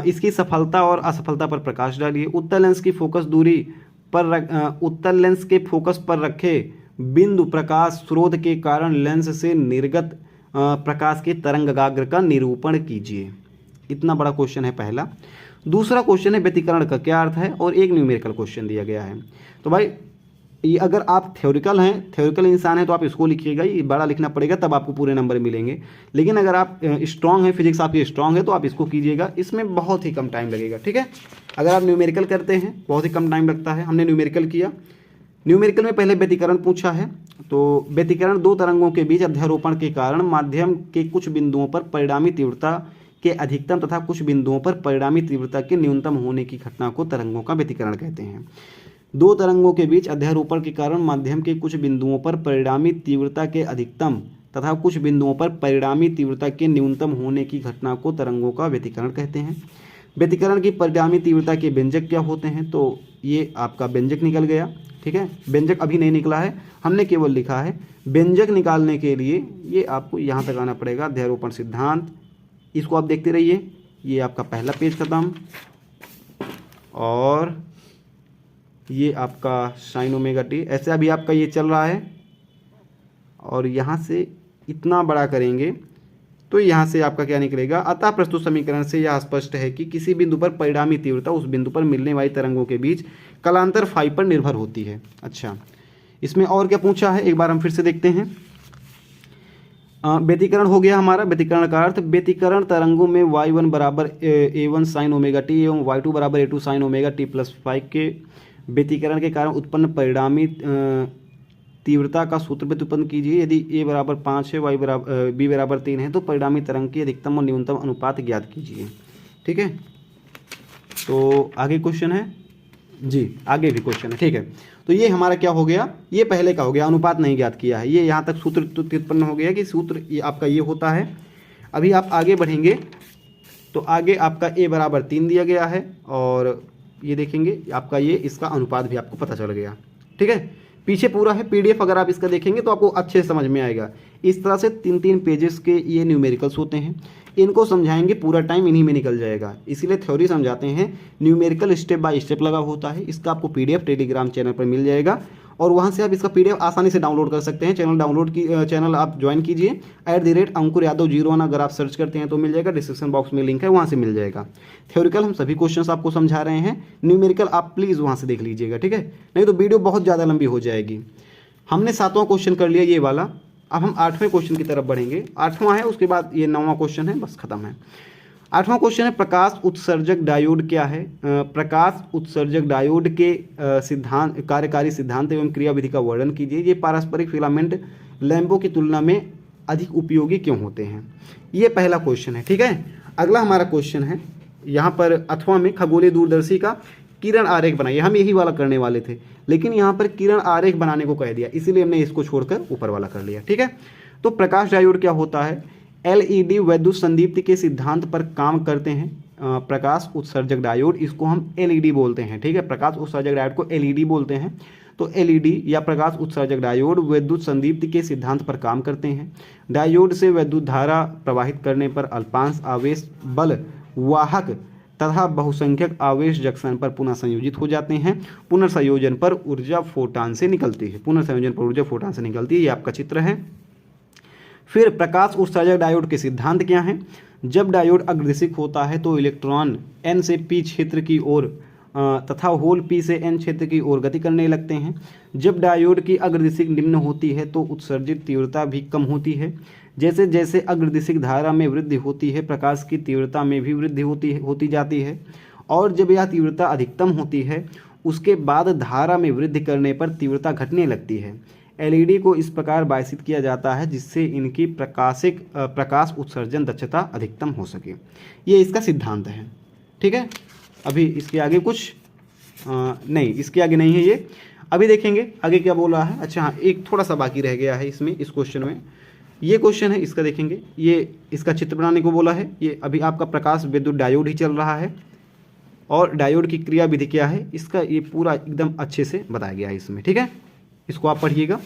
इसकी सफलता और असफलता पर प्रकाश डालिए। उत्तल लेंस की फोकस दूरी पर उत्तल लेंस के फोकस पर रखे बिंदु प्रकाश स्रोत के कारण लेंस से निर्गत प्रकाश के तरंगाग्र का निरूपण कीजिए। इतना बड़ा क्वेश्चन है पहला। दूसरा क्वेश्चन है व्यतिकरण का क्या अर्थ है, और एक न्यूमेरिकल क्वेश्चन दिया गया है। तो भाई ये अगर आप थ्योरिकल हैं, थ्योरिकल इंसान हैं, तो आप इसको लिखिएगा, ये बड़ा लिखना पड़ेगा तब आपको पूरे नंबर मिलेंगे। लेकिन अगर आप स्ट्रांग हैं, फिजिक्स आपकी स्ट्रांग है, तो आप इसको कीजिएगा, इसमें बहुत ही कम टाइम लगेगा। ठीक है, अगर आप न्यूमेरिकल करते हैं बहुत ही कम टाइम लगता है। हमने न्यूमेरिकल किया, न्यूमेरिकल में पहले व्यतिकरण पूछा है। तो व्यतिकरण दो तरंगों के बीच अध्यारोपण के कारण माध्यम के कुछ बिंदुओं पर परिणामी तीव्रता के अधिकतम तथा कुछ बिंदुओं पर परिणामी तीव्रता के न्यूनतम होने की घटना को तरंगों का व्यतिकरण कहते हैं। दो तरंगों के बीच अध्यारोपण के कारण माध्यम के कुछ बिंदुओं पर परिणामी तीव्रता के अधिकतम तथा कुछ बिंदुओं पर परिणामी तीव्रता के न्यूनतम होने की घटना को तरंगों का व्यतिकरण कहते हैं। व्यतिकरण की परिणामी तीव्रता के व्यंजक क्या होते हैं? तो ये आपका व्यंजक निकल गया। ठीक है, व्यंजक अभी नहीं निकला है, हमने केवल लिखा है। व्यंजक निकालने के लिए ये आपको यहाँ तक आना पड़ेगा, अध्यारोपण सिद्धांत। इसको आप देखते रहिए, ये आपका पहला पेज खत्म और ये आपका साइन ओमेगा टी, ऐसे अभी आपका ये चल रहा है। और यहाँ से इतना बड़ा करेंगे तो यहाँ से आपका क्या निकलेगा, अतः प्रस्तुत समीकरण से यह स्पष्ट है कि किसी बिंदु पर परिणामी तीव्रता उस बिंदु पर मिलने वाली तरंगों के बीच कलांतर फाई पर निर्भर होती है। अच्छा, इसमें और क्या पूछा है एक बार हम फिर से देखते हैं। व्यतिकरण हो गया हमारा। व्यतिकरण का अर्थ, व्यतिकरण तरंगों में y1 बराबर a1 साइन ओमेगा टी एवं y2 बराबर a2 sine omega T plus 5 के व्यतिकरण के कारण उत्पन्न परिणामी तीव्रता का सूत्र व्युत्पन्न कीजिए। यदि a बराबर 5 है, b बराबर 3 है, तो परिणामी तरंग की अधिकतम और न्यूनतम अनुपात ज्ञात कीजिए। ठीक है, तो आगे क्वेश्चन है जी, आगे भी क्वेश्चन है। ठीक है, तो ये हमारा क्या हो गया, ये पहले का हो गया, अनुपात नहीं ज्ञात किया है। ये यहाँ तक सूत्र व्युत्पन्न हो गया कि सूत्र ये आपका ये होता है। अभी आप आगे बढ़ेंगे तो आगे आपका a बराबर 3 दिया गया है और ये देखेंगे आपका ये इसका अनुपात भी आपको पता चल गया। ठीक है, पीछे पूरा है PDF, अगर आप इसका देखेंगे तो आपको अच्छे से समझ में आएगा। इस तरह से 3-3 पेजेस के ये न्यूमेरिकल्स होते हैं, इनको समझाएंगे पूरा टाइम इन्हीं में निकल जाएगा। इसीलिए थ्योरी समझाते हैं, न्यूमेरिकल स्टेप बाय स्टेप लगा होता है। इसका आपको PDF टेलीग्राम चैनल पर मिल जाएगा और वहाँ से आप इसका PDF आसानी से डाउनलोड कर सकते हैं। चैनल आप ज्वाइन कीजिए, @अंकुर यादव 01 अगर आप सर्च करते हैं तो मिल जाएगा। डिस्क्रिप्शन बॉक्स में लिंक है, वहाँ से मिल जाएगा। थ्योरिकल हम सभी क्वेश्चंस आपको समझा रहे हैं, न्यूमेरिकल आप प्लीज़ वहाँ से देख लीजिएगा। ठीक है, नहीं तो वीडियो बहुत ज़्यादा लंबी हो जाएगी। हमने 7वां क्वेश्चन कर लिया ये वाला, अब हम 8वें क्वेश्चन की तरफ बढ़ेंगे। 8वां है, उसके बाद ये 9वां क्वेश्चन है, बस खत्म है। 8वां क्वेश्चन है, प्रकाश उत्सर्जक डायोड क्या है? प्रकाश उत्सर्जक डायोड के सिद्धांत, कार्यकारी सिद्धांत एवं क्रियाविधि का वर्णन कीजिए। ये पारस्परिक फिलामेंट लैंपों की तुलना में अधिक उपयोगी क्यों होते हैं? ये पहला क्वेश्चन है। ठीक है, अगला हमारा क्वेश्चन है यहाँ पर 8वां में, खगोलीय दूरदर्शी का किरण आरेख बनाइए, हम यही वाला करने वाले थे, लेकिन यहाँ पर किरण आरेख बनाने को कह दिया, इसीलिए हमने इसको छोड़कर ऊपर वाला कर लिया। ठीक है, तो प्रकाश डायोड क्या होता है? एलईडी वैद्युत संदीप्ति के सिद्धांत पर काम करते हैं। प्रकाश उत्सर्जक डायोड, इसको हम एलईडी बोलते हैं। ठीक है, प्रकाश उत्सर्जक डायोड को एलईडी बोलते हैं। तो एलईडी या प्रकाश उत्सर्जक डायोड वैद्युत संदीप्ति के सिद्धांत पर काम करते हैं। डायोड से वैद्युत धारा प्रवाहित करने पर अल्पांश आवेश बल वाहक तथा बहुसंख्यक आवेश जंक्शन पर पुनः संयोजित हो जाते हैं। पुनर्संयोजन पर ऊर्जा फोटान से निकलती है। पुनर्संयोजन पर ऊर्जा फोटान से निकलती है, ये आपका चित्र है। फिर प्रकाश उत्सर्जक डायोड के सिद्धांत क्या हैं? जब डायोड अग्रदिशिक होता है तो इलेक्ट्रॉन n से p क्षेत्र की ओर तथा होल p से n क्षेत्र की ओर गति करने लगते हैं। जब डायोड की अग्रदिशिक निम्न होती है तो उत्सर्जित तीव्रता भी कम होती है। जैसे जैसे अग्रदिशिक धारा में वृद्धि होती है, प्रकाश की तीव्रता में भी वृद्धि होती जाती है। और जब यह तीव्रता अधिकतम होती है, उसके बाद धारा में वृद्धि करने पर तीव्रता घटने लगती है। एलईडी को इस प्रकार बायसित किया जाता है जिससे इनकी प्रकाश उत्सर्जन दक्षता अधिकतम हो सके। ये इसका सिद्धांत है। ठीक है, अभी इसके आगे कुछ नहीं, इसके आगे नहीं है ये। अभी देखेंगे आगे क्या बोल रहा है। अच्छा हाँ, एक थोड़ा सा बाकी रह गया है इसमें, इस क्वेश्चन में। ये क्वेश्चन है, इसका देखेंगे। ये इसका चित्र बनाने को बोला है। ये अभी आपका प्रकाश विद्युत डायोड ही चल रहा है और डायोड की क्रिया विधि क्या है, इसका ये पूरा एकदम अच्छे से बताया गया है इसमें। ठीक है, इसको आप पढ़िएगा।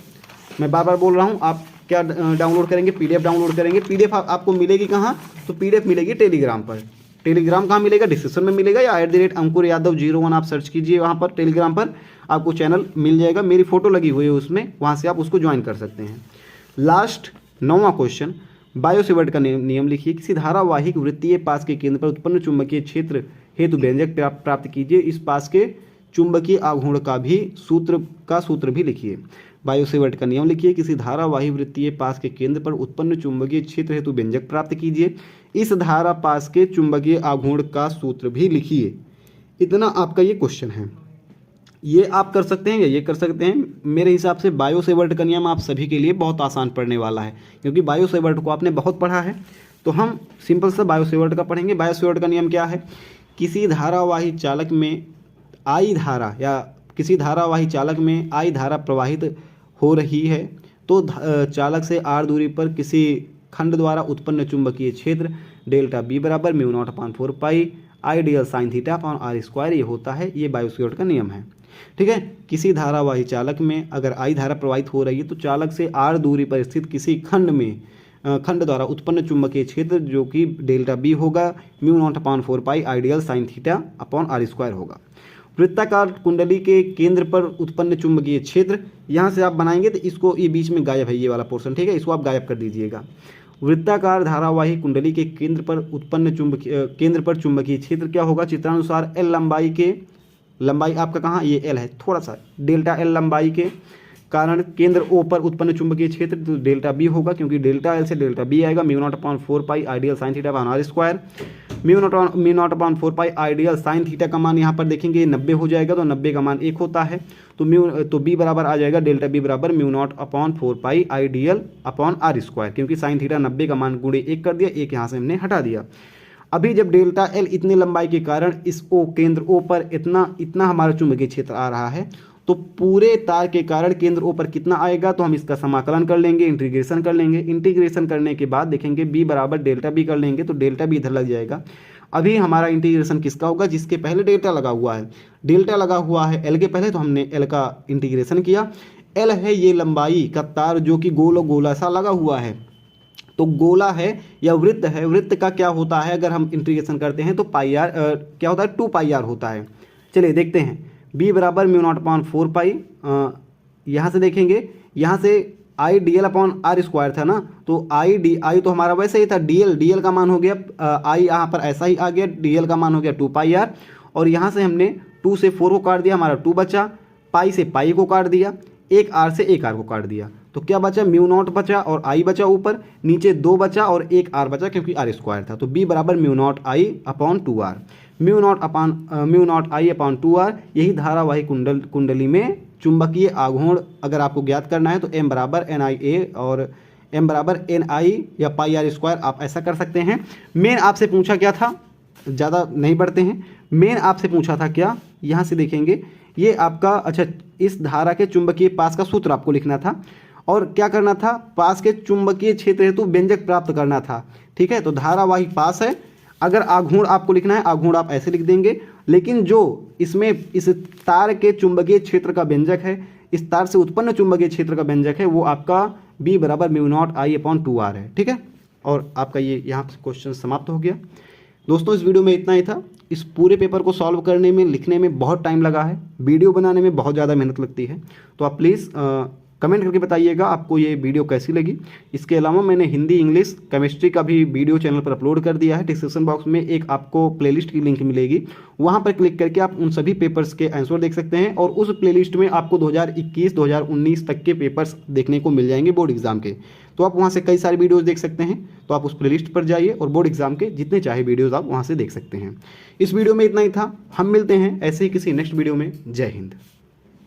मैं बार बार बोल रहा हूँ, आप क्या डाउनलोड करेंगे? पीडीएफ डाउनलोड करेंगे। पीडीएफ आपको मिलेगी कहाँ? तो पीडीएफ मिलेगी टेलीग्राम पर। टेलीग्राम कहाँ मिलेगा? डिस्क्रिप्शन में मिलेगा, या @अंकुर यादव 01 आप सर्च कीजिए, वहाँ पर टेलीग्राम पर आपको चैनल मिल जाएगा। मेरी फोटो लगी हुई है उसमें, वहाँ से आप उसको ज्वाइन कर सकते हैं। लास्ट 9वां क्वेश्चन, बायो-सेवर्ट का नियम लिखिए। किसी धारावाहिक वृत्तीय पास के केंद्र पर उत्पन्न चुंबकीय क्षेत्र हेतु व्यंजक प्राप्त कीजिए। इस पास के चुंबकीय आघूर्ण का सूत्र भी लिखिए। बायो-सेवर्ट का नियम लिखिए। किसी धारावाही वृत्तीय पास के केंद्र पर उत्पन्न चुंबकीय क्षेत्र हेतु व्यंजक प्राप्त कीजिए। इस धारा पास के चुंबकीय आघूर्ण का सूत्र भी लिखिए। इतना आपका ये क्वेश्चन है। ये आप कर सकते हैं या ये कर सकते हैं। मेरे हिसाब से बायो-सेवर्ट का नियम आप सभी के लिए बहुत आसान पढ़ने वाला है, क्योंकि बायो-सेवर्ट को आपने बहुत पढ़ा है। तो हम सिंपल सा बायो-सेवर्ट का पढ़ेंगे। बायो-सेवर्ट का नियम क्या है? किसी धारावाही चालक में आई धारा या किसी धारावाही चालक में आई धारा प्रवाहित हो रही है तो चालक से r दूरी पर किसी खंड द्वारा उत्पन्न चुंबकीय क्षेत्र डेल्टा बी बराबर μ0/4 pi I dl sine theta upon r square ये होता है। ये बायो-सेवर्ट का नियम है। ठीक है, किसी धारावाही चालक में अगर आई धारा प्रवाहित हो रही है तो चालक से r दूरी पर स्थित किसी खंड द्वारा उत्पन्न चुंबकीय क्षेत्र जो कि डेल्टा बी होगा μ0/4 pi I dl sine theta upon r square होगा। वृत्ताकार कुंडली के केंद्र पर उत्पन्न चुंबकीय क्षेत्र, यहाँ से आप बनाएंगे तो इसको, ये बीच में गायब है ये वाला पोर्शन। ठीक है, इसको आप गायब कर दीजिएगा। वृत्ताकार धारावाही कुंडली के केंद्र पर चुंबकीय क्षेत्र क्या होगा? चित्रानुसार एल लंबाई आपका कहाँ? ये एल है, थोड़ा सा डेल्टा एल लंबाई के कारण केंद्र ओ पर उत्पन्न चुंबकीय क्षेत्र तो डेल्टा बी होगा, क्योंकि डेल्टा एल से डेल्टा बी आएगा μ0/4 pi I dl sine theta upon r square. μ0/4 pi I dl sine theta का मान यहाँ पर देखेंगे 90 हो जाएगा, तो 90 का मान 1 होता है। तो बी बराबर आ जाएगा डेल्टा बी बराबर μ0/4 pi ideal upon r square, क्योंकि साइन थीटा 90 का मान गुणे 1 कर दिया, 1 यहाँ से हमने हटा दिया। अभी जब डेल्टा एल इतने लंबाई के कारण इस केंद्र ओ पर इतना हमारा चुंबकीय क्षेत्र आ रहा है, तो पूरे तार के कारण केंद्र ओ पर कितना आएगा? तो हम इसका समाकलन कर लेंगे, इंटीग्रेशन कर लेंगे। इंटीग्रेशन करने के बाद देखेंगे बी बराबर डेल्टा बी कर लेंगे, तो डेल्टा बी इधर लग जाएगा। अभी हमारा इंटीग्रेशन किसका होगा? जिसके पहले डेल्टा लगा हुआ है। डेल्टा लगा हुआ है एल के पहले, तो हमने एल का इंटीग्रेशन किया। एल है ये लंबाई का तार जो कि गोला सा लगा हुआ है। तो गोला है या वृत्त है, वृत्त का क्या होता है? अगर हम इंटीग्रेशन करते हैं तो पाई आर क्या होता है? 2πr होता है। चलिए देखते हैं। b बराबर μ0/4 पाई, यहाँ से देखेंगे, यहाँ से I D L upon r square था ना, तो आई तो हमारा वैसे ही था। डी एल का मान हो गया, आई यहाँ पर ऐसा ही आ गया, डी एल का मान हो गया 2πr, और यहाँ से हमने 2 से 4 को काट दिया, हमारा 2 बचा, पाई से पाई को काट दिया, एक r से एक r को काट दिया, तो क्या बचा? μ0 बचा और i बचा ऊपर, नीचे 2 बचा और एक r बचा, क्योंकि r स्क्वायर था। तो b बराबर μ0i upon 2r, μ0i upon 2r। यही धारावाही कुंडली में चुंबकीय आघूर्ण अगर आपको ज्ञात करना है तो m बराबर NIA और m बराबर NI या पाई r स्क्वायर, आप ऐसा कर सकते हैं। मेन आपसे पूछा क्या था? ज़्यादा नहीं बढ़ते हैं। मेन आपसे पूछा था क्या? यहाँ से देखेंगे ये आपका, अच्छा इस धारा के चुंबकीय पास का सूत्र आपको लिखना था और क्या करना था, पास के चुंबकीय क्षेत्र हेतु व्यंजक प्राप्त करना था। ठीक है, तो धारावाही पास है, अगर आघूर्ण आपको लिखना है, आघूर्ण आप ऐसे लिख देंगे, लेकिन जो इसमें इस तार के चुंबकीय क्षेत्र का व्यंजक है, इस तार से उत्पन्न चुंबकीय क्षेत्र का व्यंजक है, वो आपका B बराबर μ0I/2R है। ठीक है, और आपका ये यहाँ से क्वेश्चन समाप्त हो गया। दोस्तों इस वीडियो में इतना ही था। इस पूरे पेपर को सॉल्व करने में, लिखने में बहुत टाइम लगा है, वीडियो बनाने में बहुत ज़्यादा मेहनत लगती है, तो आप प्लीज़ कमेंट करके बताइएगा आपको ये वीडियो कैसी लगी। इसके अलावा मैंने हिंदी, इंग्लिश, केमिस्ट्री का भी वीडियो चैनल पर अपलोड कर दिया है। डिस्क्रिप्शन बॉक्स में एक आपको प्लेलिस्ट की लिंक मिलेगी, वहाँ पर क्लिक करके आप उन सभी पेपर्स के आंसर देख सकते हैं और उस प्लेलिस्ट में आपको 2021-2019 तक के पेपर्स देखने को मिल जाएंगे बोर्ड एग्जाम के। तो आप वहाँ से कई सारे वीडियोज़ देख सकते हैं, तो आप उस प्लेलिस्ट पर जाइए और बोर्ड एग्जाम के जितने चाहे वीडियोज़ आप वहाँ से देख सकते हैं। इस वीडियो में इतना ही था, हम मिलते हैं ऐसे ही किसी नेक्स्ट वीडियो में। जय हिंद।